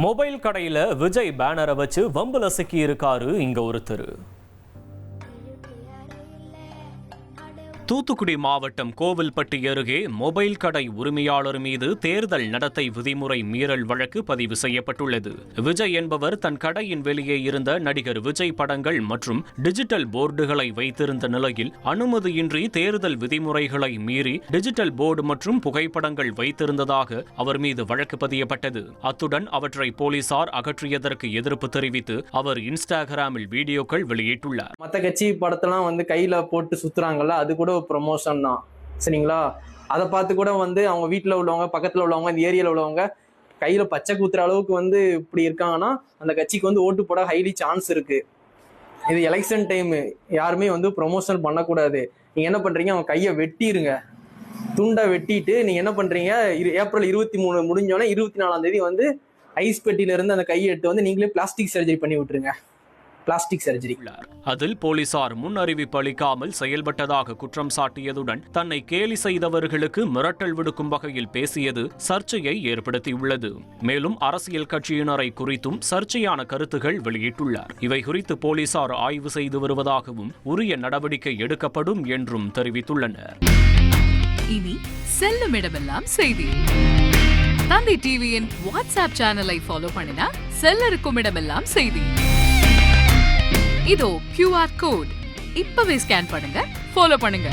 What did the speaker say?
Mobile கடையில் விஜய் பேனரை வச்சு வம்புல சிக்கி இருக்காரு இங்க ஒருத்தர். தூத்துக்குடி மாவட்டம் கோவில்பட்டி அருகே மொபைல் கடை உரிமையாளர் மீது தேர்தல் நடத்தை விதிமுறை மீறல் வழக்கு பதிவு செய்யப்பட்டுள்ளது. விஜய் என்பவர் தன் கடையின் வெளியே இருந்த நடிகர் விஜய் படங்கள் மற்றும் டிஜிட்டல் போர்டுகளை வைத்திருந்த நிலையில் அனுமதியின்றி தேர்தல் விதிமுறைகளை மீறி டிஜிட்டல் போர்டு மற்றும் புகைப்படங்கள் வைத்திருந்ததாக அவர் மீது வழக்கு பதியப்பட்டது. அத்துடன் அவற்றை போலீசார் அகற்றியதற்கு எதிர்ப்பு தெரிவித்து அவர் இன்ஸ்டாகிராமில் வீடியோக்கள் வெளியிட்டுள்ளார். மற்ற கட்சி படத்தெல்லாம் கையில போட்டு சுத்துறாங்கல்ல, அது கூட ப்ரமோஷன் தான், சரிங்களா? அதை பார்த்து கூட அவங்க வீட்டில் உள்ளவங்க, பக்கத்தில் உள்ளவங்க, இந்த ஏரியாவில் உள்ளவங்க கையில் பச்சை குத்துற அளவுக்கு இப்படி இருக்காங்கன்னா அந்த கட்சிக்கு ஓட்டு போட ஹைலி சான்ஸ் இருக்கு. இது எலெக்ஷன் டைம், யாருமே ப்ரொமோஷன் பண்ணக்கூடாது. நீங்கள் என்ன பண்ணுறீங்க, அவங்க கையை வெட்டிடுங்க, துண்டை வெட்டிட்டு நீங்கள் என்ன பண்ணுறீங்க, ஏப்ரல் 23 முடிஞ்சோடனே 24ஆம் தேதி ஐஸ் பெட்டியிலிருந்து அந்த கையை எடுத்து நீங்களே பிளாஸ்டிக் சர்ஜரி பண்ணி விட்டுருங்க. Plastic surgery. அதில் போலீசார் முன் அறிவிப்பு அளிக்காமல் செயல்பட்டதாக குற்றம் சாட்டியதுடன் தன்னை கேலி செய்தவர்களுக்கு மிரட்டல் விடுக்கும் வகையில் பேசியது சர்ச்சையை ஏற்படுத்தியுள்ளது. மேலும் அரசியல் கட்சியினரை குறித்தும் சர்ச்சையான கருத்துகள் வெளியிட்டுள்ளார். இவை குறித்து போலீசார் ஆய்வு செய்து வருவதாகவும் உரிய நடவடிக்கை எடுக்கப்படும் என்றும் தெரிவித்துள்ளனர். இனி செல்லும் இடமெல்லாம் செய்தி. தந்தி டிவியின் வாட்ஸ்அப் சேனலை ஃபாலோ பண்ணினா செல்ல இருக்கும் இடமெல்லாம் செய்தி. இதோ QR கோட் இப்பவே ஸ்கேன் பண்ணுங்க, ஃபாலோ பண்ணுங்க.